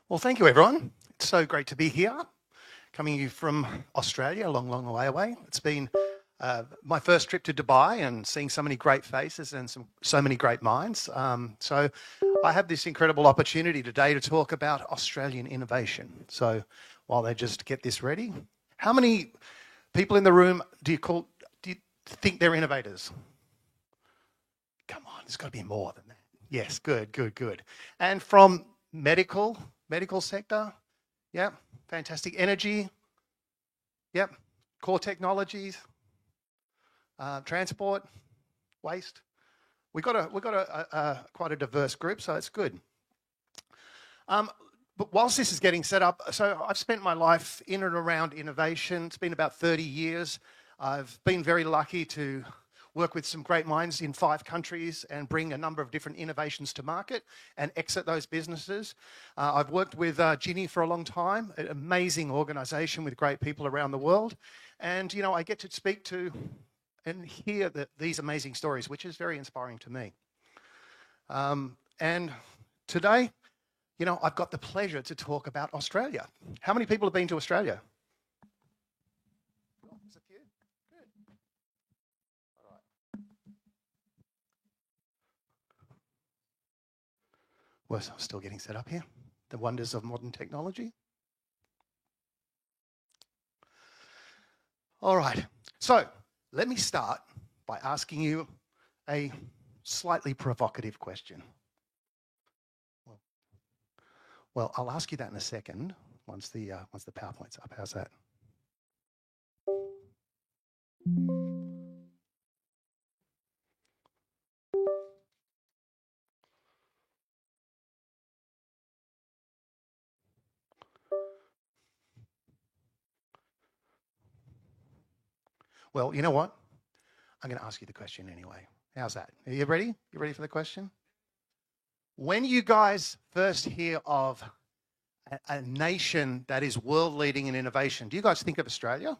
Well, thank you, everyone. It's so great to be here, coming you from Australia, a long, long way away. It's been my first trip to Dubai and seeing so many great faces and so many great minds. So I have this incredible opportunity today to talk about Australian innovation. So while they just get this ready, how many people in the room do you think they're innovators? Come on, there's got to be more than that. Yes, good, good, good. And from medical sector, yep, fantastic. Energy, yep, core technologies, transport, waste. We've got a quite a diverse group, so it's good. But whilst this is getting set up, so I've spent my life in and around innovation. It's been about 30 years. I've been very lucky to work with some great minds in 5 countries and bring a number of different innovations to market and exit those businesses. I've worked with Ginny for a long time, an amazing organisation with great people around the world. And, you know, I get to speak to and hear these amazing stories, which is very inspiring to me. And today, you know, I've got the pleasure to talk about Australia. How many people have been to Australia? We're still getting set up here. The wonders of modern technology. All right. So let me start by asking you a slightly provocative question. Well, I'll ask you that in a second once the PowerPoint's up. How's that? Well, you know what? I'm going to ask you the question anyway. How's that? Are you ready? You ready for the question? When you guys first hear of a nation that is world leading in innovation, do you guys think of Australia?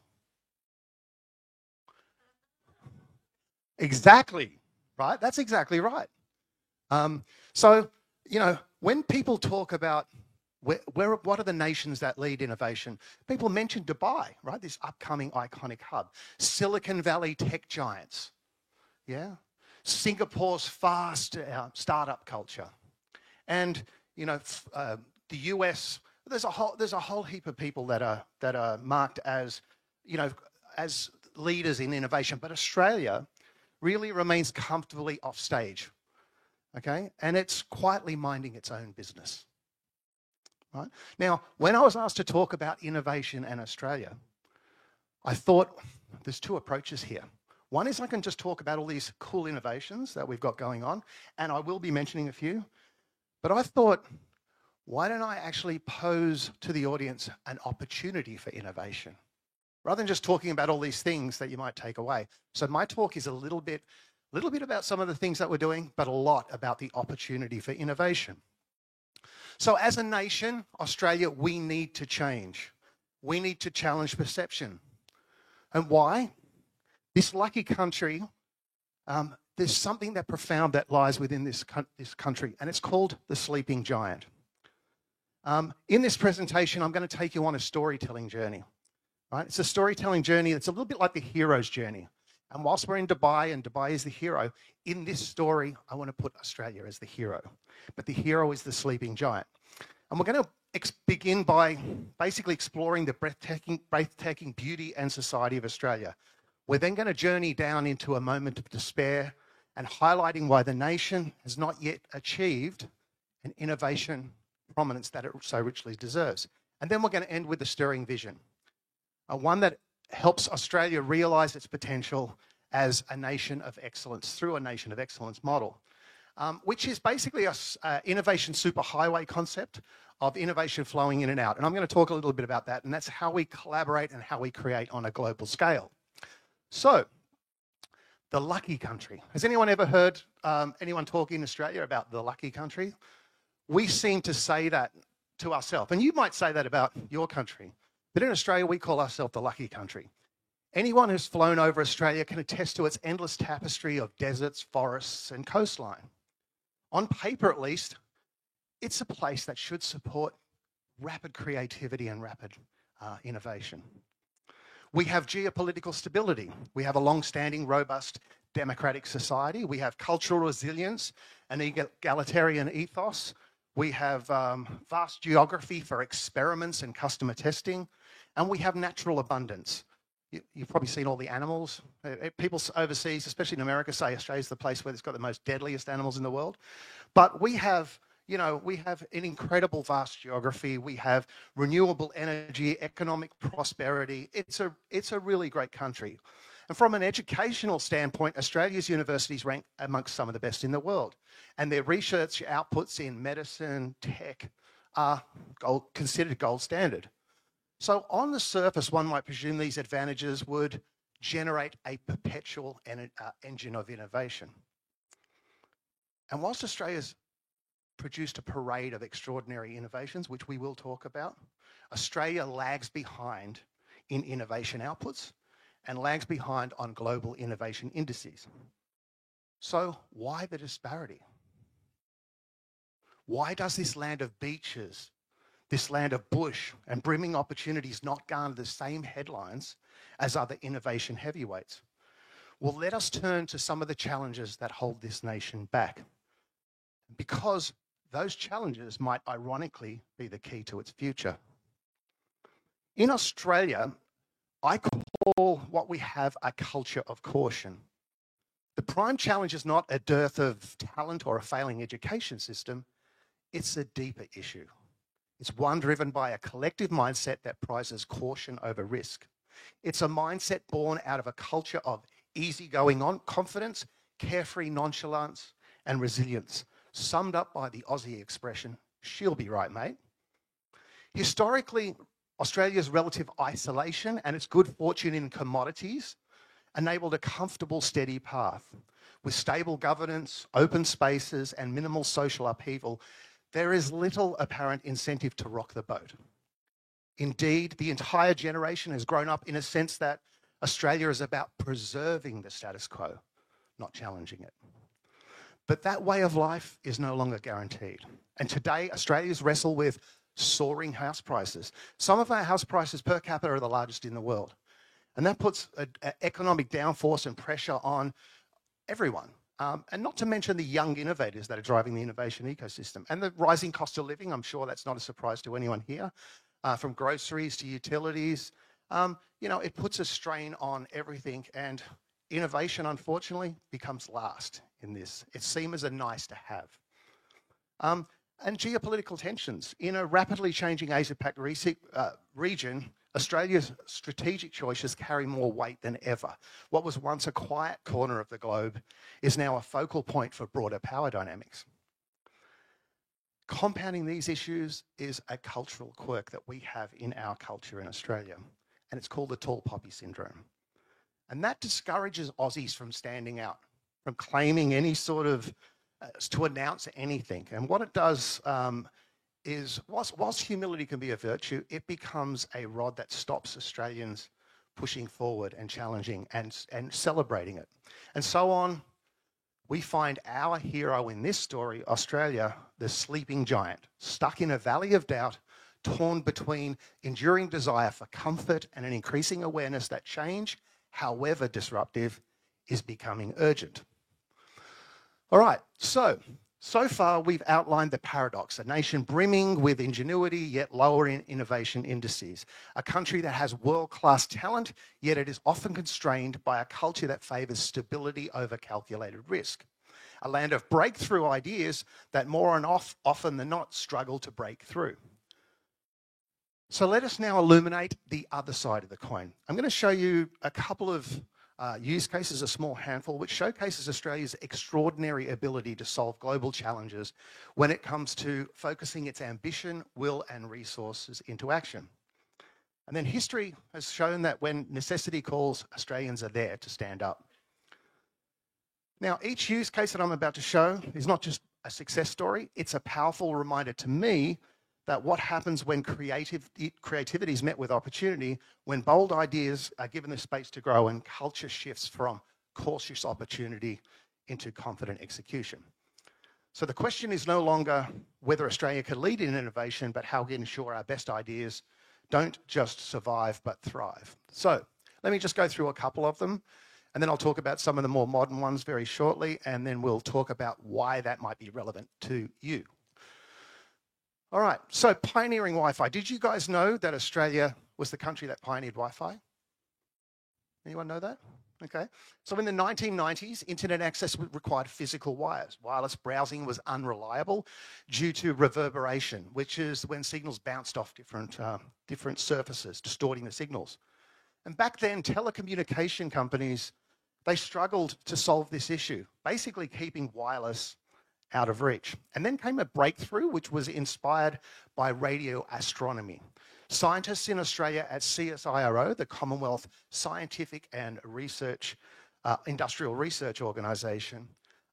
Exactly, right? That's exactly right. So, you know, when people talk about what are the nations that lead innovation, people mention Dubai, right? This upcoming iconic hub. Silicon Valley tech giants, yeah? Singapore's fast startup culture. And, you know, the US, there's a whole heap of people that are marked as, you know, as leaders in innovation. But Australia really remains comfortably off stage, okay? And it's quietly minding its own business, right? Now, when I was asked to talk about innovation and Australia, I thought there's 2 approaches here. One is I can just talk about all these cool innovations that we've got going on, and I will be mentioning a few. But I thought, why don't I actually pose to the audience an opportunity for innovation, rather than just talking about all these things that you might take away. So my talk is a little bit about some of the things that we're doing, but a lot about the opportunity for innovation. So as a nation, Australia, we need to change. We need to challenge perception. And why? This lucky country, there's something that profound that lies within this country, and it's called the sleeping giant. In this presentation, I'm going to take you on a storytelling journey. Right? It's a storytelling journey that's a little bit like the hero's journey. And whilst we're in Dubai and Dubai is the hero, in this story, I want to put Australia as the hero. But the hero is the sleeping giant. And we're going to begin by basically exploring the breathtaking beauty and society of Australia. We're then going to journey down into a moment of despair and highlighting why the nation has not yet achieved an innovation prominence that it so richly deserves. And then we're going to end with a stirring vision. One that helps Australia realise its potential as a nation of excellence through a nation of excellence model, which is basically an innovation superhighway concept of innovation flowing in and out. And I'm going to talk a little bit about that, and that's how we collaborate and how we create on a global scale. So, the lucky country. Has anyone ever heard anyone talk in Australia about the lucky country? We seem to say that to ourselves, and you might say that about your country. But in Australia, we call ourselves the lucky country. Anyone who's flown over Australia can attest to its endless tapestry of deserts, forests, and coastline. On paper, at least, it's a place that should support rapid creativity and rapid innovation. We have geopolitical stability. We have a long-standing, robust democratic society. We have cultural resilience, an egalitarian ethos. We have vast geography for experiments and customer testing. And we have natural abundance. You've probably seen all the animals. People overseas, especially in America, say Australia's the place where it's got the most deadliest animals in the world. But we have, we have an incredible vast geography. We have renewable energy, economic prosperity. It's a really great country. And from an educational standpoint, Australia's universities rank amongst some of the best in the world. And their research outputs in medicine, tech, are considered gold standard. So on the surface, one might presume these advantages would generate a perpetual engine of innovation. And whilst Australia's produced a parade of extraordinary innovations, which we will talk about, Australia lags behind in innovation outputs and lags behind on global innovation indices. So why the disparity? Why does this land of beaches, this land of bush and brimming opportunities not garner the same headlines as other innovation heavyweights? Well, let us turn to some of the challenges that hold this nation back, because those challenges might ironically be the key to its future. In Australia, I call what we have a culture of caution. The prime challenge is not a dearth of talent or a failing education system, it's a deeper issue. It's one driven by a collective mindset that prizes caution over risk. It's a mindset born out of a culture of easygoing confidence, carefree nonchalance, and resilience, summed up by the Aussie expression, "She'll be right, mate." Historically, Australia's relative isolation and its good fortune in commodities enabled a comfortable, steady path. With stable governance, open spaces, and minimal social upheaval, there is little apparent incentive to rock the boat. Indeed, the entire generation has grown up in a sense that Australia is about preserving the status quo, not challenging it. But that way of life is no longer guaranteed. And today, Australians wrestle with soaring house prices. Some of our house prices per capita are the largest in the world. And that puts an economic downforce and pressure on everyone. And not to mention the young innovators that are driving the innovation ecosystem. And the rising cost of living, I'm sure that's not a surprise to anyone here, from groceries to utilities. It puts a strain on everything, and innovation, unfortunately, becomes last in this. It's seen as a nice to have. And geopolitical tensions. In a rapidly changing Asia-Pac region, Australia's strategic choices carry more weight than ever. What was once a quiet corner of the globe is now a focal point for broader power dynamics. Compounding these issues is a cultural quirk that we have in our culture in Australia, and it's called the tall poppy syndrome. And that discourages Aussies from standing out, from claiming any sort of, to announce anything. And what it does is, whilst humility can be a virtue, it becomes a rod that stops Australians pushing forward and challenging and celebrating it. And so on, we find our hero in this story, Australia, the sleeping giant, stuck in a valley of doubt, torn between enduring desire for comfort and an increasing awareness that change, however disruptive, is becoming urgent. All right, so far we've outlined the paradox, a nation brimming with ingenuity yet lower in innovation indices, a country that has world-class talent, yet it is often constrained by a culture that favours stability over calculated risk, a land of breakthrough ideas that more often than not struggle to break through. So let us now illuminate the other side of the coin. I'm going to show you a couple of use cases, a small handful, which showcases Australia's extraordinary ability to solve global challenges when it comes to focusing its ambition, will, and resources into action. And then history has shown that when necessity calls, Australians are there to stand up. Now, each use case that I'm about to show is not just a success story, it's a powerful reminder to me that what happens when creativity is met with opportunity, when bold ideas are given the space to grow and culture shifts from cautious opportunity into confident execution. So the question is no longer whether Australia could lead in innovation, but how we ensure our best ideas don't just survive, but thrive. So let me just go through a couple of them, and then I'll talk about some of the more modern ones very shortly, and then we'll talk about why that might be relevant to you. All right, so pioneering Wi-Fi. Did you guys know that Australia was the country that pioneered Wi-Fi? Anyone know that? Okay. So in the 1990s, internet access required physical wires. Wireless browsing was unreliable due to reverberation, which is when signals bounced off different surfaces, distorting the signals. And back then, telecommunication companies, they struggled to solve this issue, basically keeping wireless out of reach. And then came a breakthrough, which was inspired by radio astronomy. Scientists in Australia at CSIRO, the Commonwealth Scientific and Industrial Research Organisation,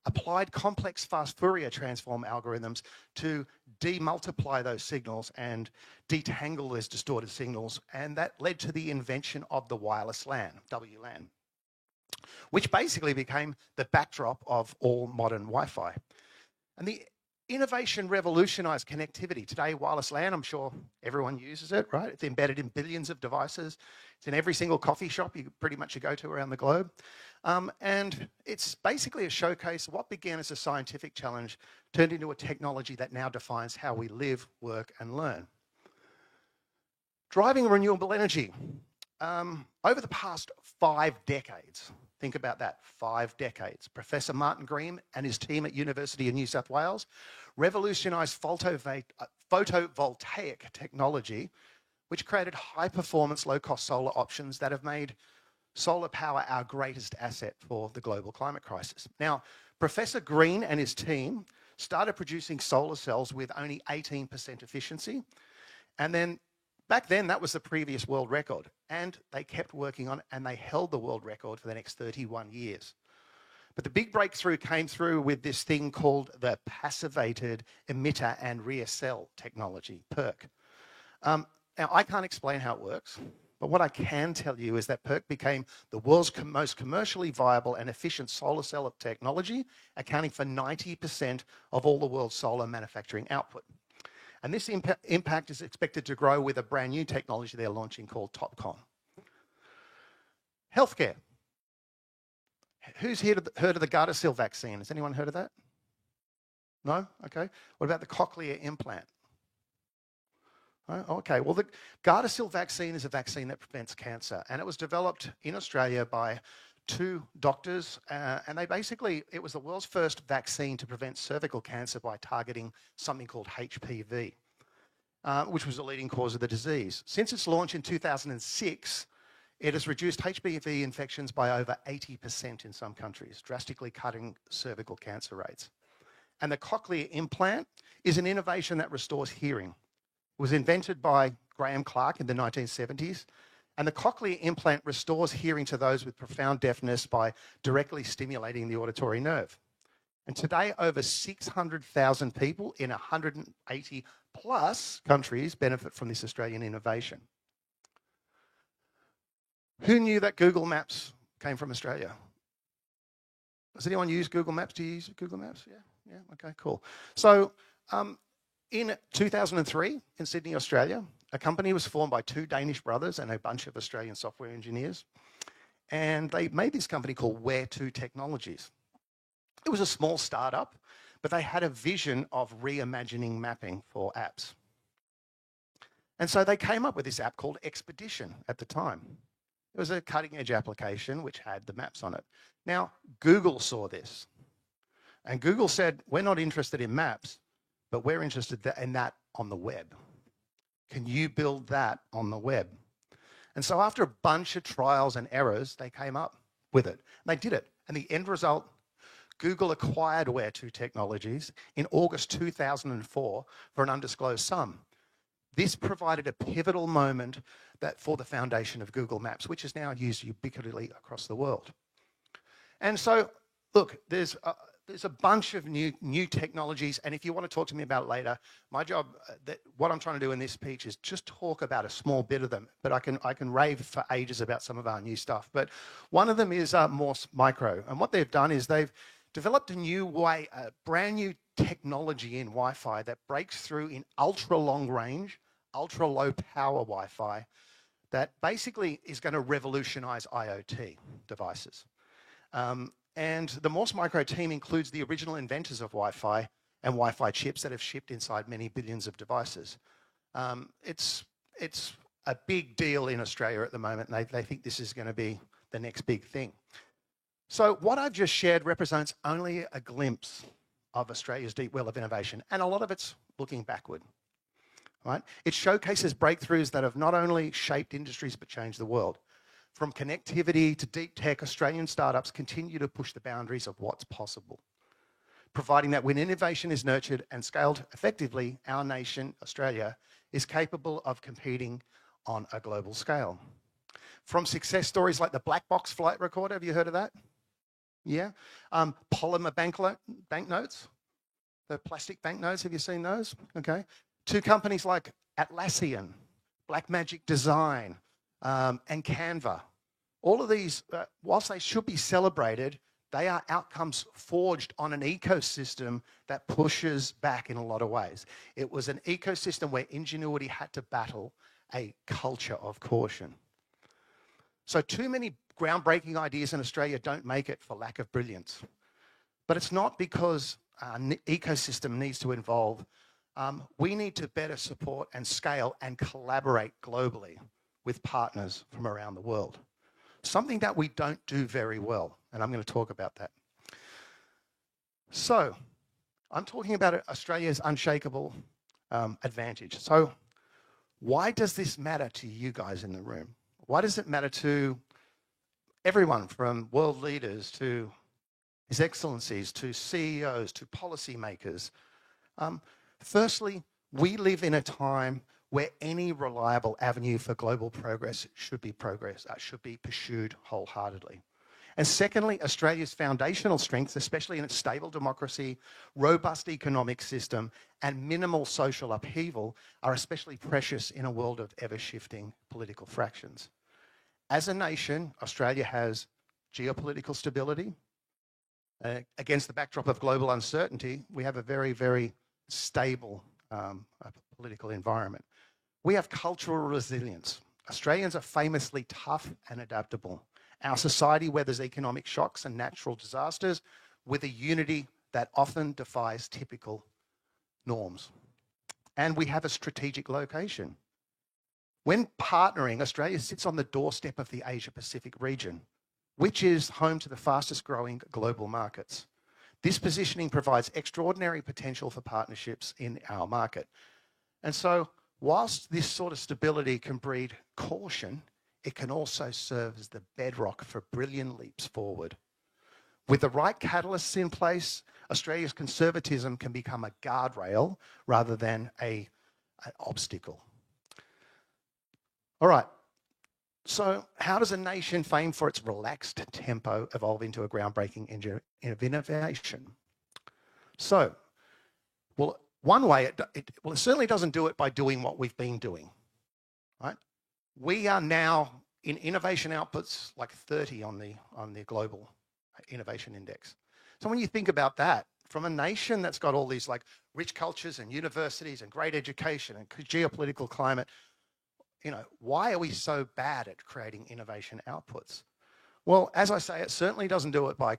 applied complex fast Fourier transform algorithms to demultiply those signals and detangle those distorted signals, and that led to the invention of the wireless LAN, WLAN, which basically became the backdrop of all modern Wi-Fi. And the innovation revolutionized connectivity. Today, wireless LAN, I'm sure everyone uses it, right? It's embedded in billions of devices. It's in every single coffee shop you pretty much go to around the globe. And it's basically a showcase of what began as a scientific challenge turned into a technology that now defines how we live, work, and learn. Driving renewable energy. Over the past 5 decades, think about that, 5 decades. Professor Martin Green and his team at University of New South Wales revolutionised photovoltaic technology, which created high-performance, low-cost solar options that have made solar power our greatest asset for the global climate crisis. Now, Professor Green and his team started producing solar cells with only 18% efficiency, and then back then, that was the previous world record, and they kept working on it, and they held the world record for the next 31 years. But the big breakthrough came through with this thing called the passivated emitter and rear cell technology, PERC. Now, I can't explain how it works, but what I can tell you is that PERC became the world's most commercially viable and efficient solar cell technology, accounting for 90% of all the world's solar manufacturing output. And this impact is expected to grow with a brand new technology they're launching called TOPCon. Healthcare. Who's here heard of the Gardasil vaccine? Has anyone heard of that? No? Okay. What about the cochlear implant? Okay. Well, the Gardasil vaccine is a vaccine that prevents cancer, and it was developed in Australia by 2 doctors, and it was the world's first vaccine to prevent cervical cancer by targeting something called HPV, which was the leading cause of the disease. Since its launch in 2006, it has reduced HPV infections by over 80% in some countries, drastically cutting cervical cancer rates. And the cochlear implant is an innovation that restores hearing. It was invented by Graham Clark in the 1970s, and the cochlear implant restores hearing to those with profound deafness by directly stimulating the auditory nerve. And today, over 600,000 people in 180 plus countries benefit from this Australian innovation. Who knew that Google Maps came from Australia? Does anyone use Google Maps? Do you use Google Maps? Yeah, okay, cool. So in 2003 in Sydney, Australia, a company was formed by 2 Danish brothers and a bunch of Australian software engineers. And they made this company called Where2 Technologies. It was a small startup, but they had a vision of reimagining mapping for apps. And so they came up with this app called Expedition at the time. It was a cutting-edge application which had the maps on it. Now, Google saw this. And Google said, we're not interested in maps, but we're interested in that on the web. Can you build that on the web? And so after a bunch of trials and errors, they came up with it. They did it. And the end result, Google acquired Where2 Technologies in August 2004 for an undisclosed sum. This provided a pivotal moment for the foundation of Google Maps, which is now used ubiquitously across the world. And so, look, there's a bunch of new technologies, and if you want to talk to me about it later, my job, what I'm trying to do in this speech is just talk about a small bit of them, but I can rave for ages about some of our new stuff. But one of them is Morse Micro, and what they've done is they've developed a new way, a brand new technology in Wi-Fi that breaks through in ultra long range, ultra low power Wi-Fi that basically is going to revolutionize IoT devices. And the Morse Micro team includes the original inventors of Wi-Fi and Wi-Fi chips that have shipped inside many billions of devices. It's a big deal in Australia at the moment, and they think this is going to be the next big thing. So what I've just shared represents only a glimpse of Australia's deep well of innovation, and a lot of it's looking backward. Right? It showcases breakthroughs that have not only shaped industries but changed the world. From connectivity to deep tech, Australian startups continue to push the boundaries of what's possible, providing that when innovation is nurtured and scaled effectively, our nation, Australia, is capable of competing on a global scale. From success stories like the Black Box flight recorder, have you heard of that? Yeah. Polymer banknotes, the plastic banknotes, have you seen those? Okay. To companies like Atlassian, Blackmagic Design, and Canva. All of these, whilst they should be celebrated, they are outcomes forged on an ecosystem that pushes back in a lot of ways. It was an ecosystem where ingenuity had to battle a culture of caution. So too many groundbreaking ideas in Australia don't make it for lack of brilliance. But it's not because our ecosystem needs to evolve. We need to better support and scale and collaborate globally with partners from around the world. Something that we don't do very well, and I'm going to talk about that. So, I'm talking about Australia's unshakable advantage. So, why does this matter to you guys in the room? Why does it matter to everyone from world leaders to His Excellencies, to CEOs, to policymakers? Firstly, we live in a time where any reliable avenue for global progress should be pursued wholeheartedly. And secondly, Australia's foundational strengths, especially in its stable democracy, robust economic system, and minimal social upheaval, are especially precious in a world of ever-shifting political fractions. As a nation, Australia has geopolitical stability. Against the backdrop of global uncertainty, we have a very, very stable political environment. We have cultural resilience. Australians are famously tough and adaptable. Our society weathers economic shocks and natural disasters with a unity that often defies typical norms. And we have a strategic location. When partnering, Australia sits on the doorstep of the Asia-Pacific region, which is home to the fastest growing global markets. This positioning provides extraordinary potential for partnerships in our market. And so, whilst this sort of stability can breed caution, it can also serve as the bedrock for brilliant leaps forward. With the right catalysts in place, Australia's conservatism can become a guardrail rather than an obstacle. All right, so how does a nation famed for its relaxed tempo evolve into a groundbreaking engine of innovation? So, well, one way, it certainly doesn't do it by doing what we've been doing, right? We are now in innovation outputs like 30 on the global innovation index. So when you think about that, from a nation that's got all these like rich cultures and universities and great education and geopolitical climate, you know, why are we so bad at creating innovation outputs? Well, as I say, it certainly doesn't do it by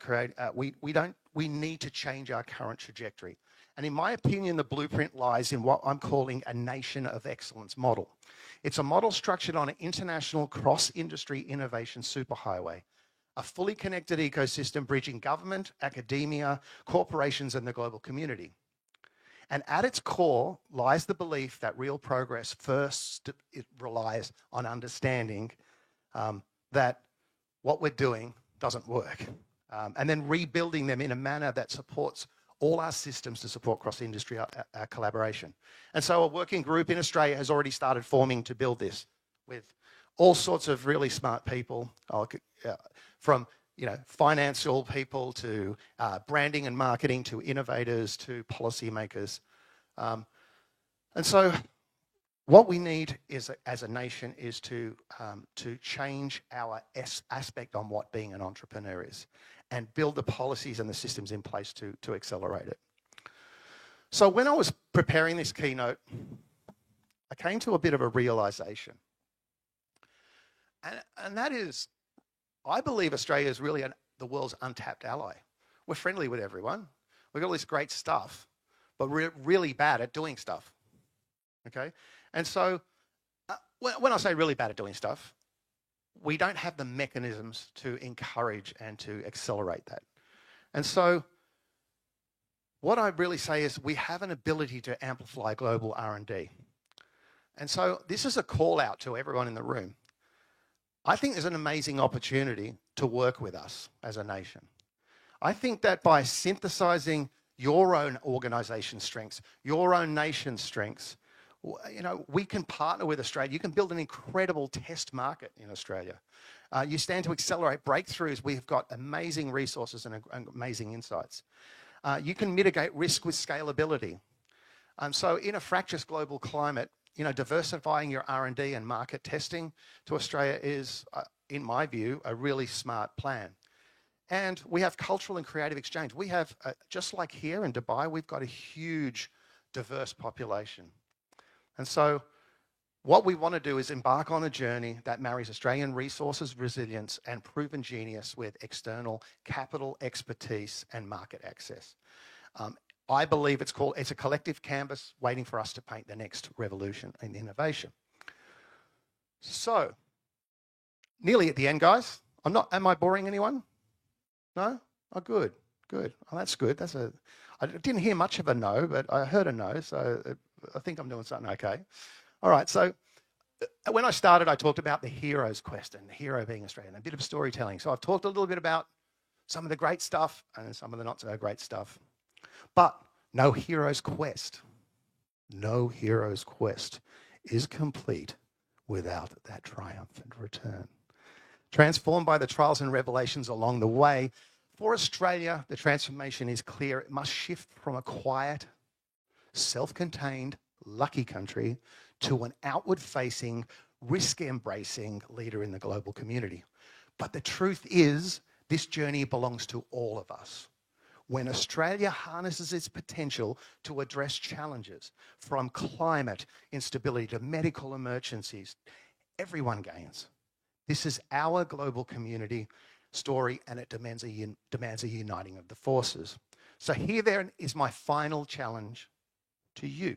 we need to change our current trajectory. And in my opinion, the blueprint lies in what I'm calling a nation of excellence model. It's a model structured on an international cross-industry innovation superhighway, a fully connected ecosystem bridging government, academia, corporations, and the global community. And at its core lies the belief that real progress first it relies on understanding that what we're doing doesn't work, and then rebuilding them in a manner that supports all our systems to support cross-industry collaboration. And so a working group in Australia has already started forming to build this with all sorts of really smart people, from financial people to branding and marketing to innovators to policymakers. And so what we need is, as a nation, is to change our aspect on what being an entrepreneur is. and build the policies and the systems in place to accelerate it. So when I was preparing this keynote, I came to a bit of a realization. And that is, I believe Australia is really the world's untapped ally. We're friendly with everyone. We've got all this great stuff, but we're really bad at doing stuff. Okay? And so when I say really bad at doing stuff, we don't have the mechanisms to encourage and to accelerate that. And so what I really say is we have an ability to amplify global R&D. And so this is a call out to everyone in the room. I think there's an amazing opportunity to work with us as a nation. I think that by synthesizing your own organization strengths, your own nation's strengths, you know, we can partner with Australia. You can build an incredible test market in Australia. You stand to accelerate breakthroughs. We've got amazing resources and amazing insights. You can mitigate risk with scalability. So in a fractious global climate, you know, diversifying your R&D and market testing to Australia is, in my view, a really smart plan. And we have cultural and creative exchange. We have, just like here in Dubai, we've got a huge, diverse population. And so what we want to do is embark on a journey that marries Australian resources, resilience, and proven genius with external capital, expertise, and market access. I believe it's a collective canvas waiting for us to paint the next revolution in innovation. So, nearly at the end, guys. Am I boring anyone? No? Oh, good. Oh, that's good. I didn't hear much of a no, but I heard a no, so I think I'm doing something okay. All right, so when I started, I talked about the hero's quest, and the hero being Australian, a bit of storytelling. So I've talked a little bit about some of the great stuff and some of the not so great stuff. But no hero's quest is complete without that triumphant return. Transformed by the trials and revelations along the way, for Australia, the transformation is clear. It must shift from a quiet, self-contained, lucky country to an outward-facing, risk-embracing leader in the global community. But the truth is, this journey belongs to all of us. When Australia harnesses its potential to address challenges from climate instability to medical emergencies, everyone gains. This is our global community story, and it demands a uniting of the forces. So here then is my final challenge to you.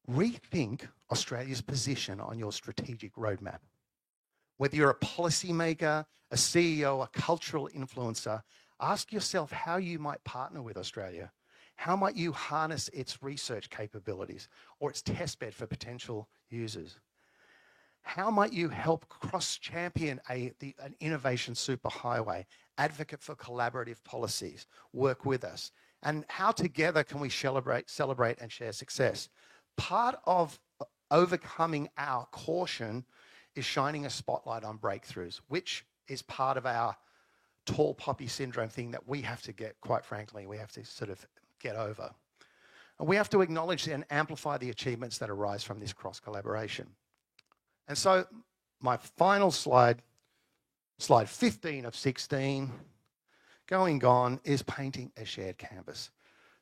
Rethink Australia's position on your strategic roadmap. Whether you're a policymaker, a CEO, a cultural influencer, ask yourself how you might partner with Australia. How might you harness its research capabilities or its testbed for potential users? How might you help cross-champion an innovation superhighway, advocate for collaborative policies, work with us? And how together can we celebrate and share success? Part of overcoming our caution is shining a spotlight on breakthroughs, which is part of our tall poppy syndrome thing that we have to get, quite frankly, we have to sort of get over. And we have to acknowledge and amplify the achievements that arise from this cross-collaboration. And so my final slide, slide 15 of 16, gone, is painting a shared canvas.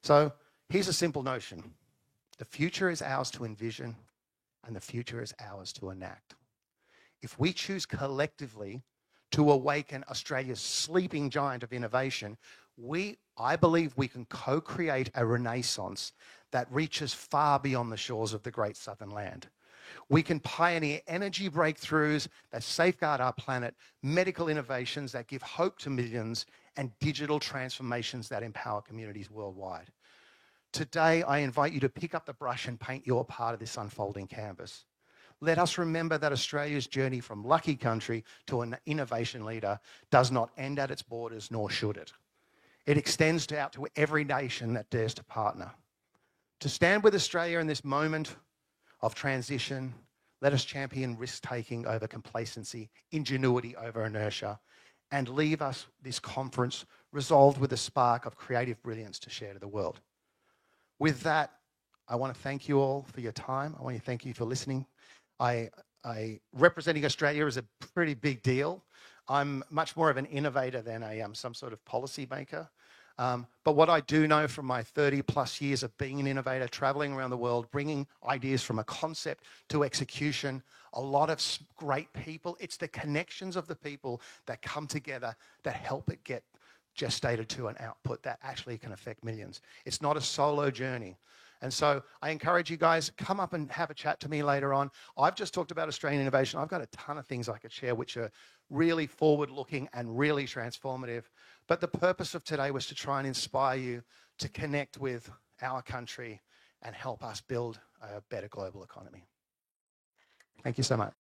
So here's a simple notion. The future is ours to envision, and the future is ours to enact. If we choose collectively to awaken Australia's sleeping giant of innovation, I believe we can co-create a renaissance that reaches far beyond the shores of the great southern land. We can pioneer energy breakthroughs that safeguard our planet, medical innovations that give hope to millions, and digital transformations that empower communities worldwide. Today, I invite you to pick up the brush and paint your part of this unfolding canvas. Let us remember that Australia's journey from lucky country to an innovation leader does not end at its borders, nor should it. It extends out to every nation that dares to partner. To stand with Australia in this moment of transition, let us champion risk-taking over complacency, ingenuity over inertia, and leave us this conference resolved with a spark of creative brilliance to share to the world. With that, I want to thank you all for your time. I want to thank you for listening. Representing Australia is a pretty big deal. I'm much more of an innovator than some sort of policy maker. But what I do know from my 30 plus years of being an innovator, traveling around the world, bringing ideas from a concept to execution, a lot of great people, it's the connections of the people that come together that help it get gestated to an output that actually can affect millions. It's not a solo journey. And so I encourage you guys, come up and have a chat to me later on. I've just talked about Australian innovation. I've got a ton of things I could share which are really forward-looking and really transformative. But the purpose of today was to try and inspire you to connect with our country and help us build a better global economy. Thank you so much.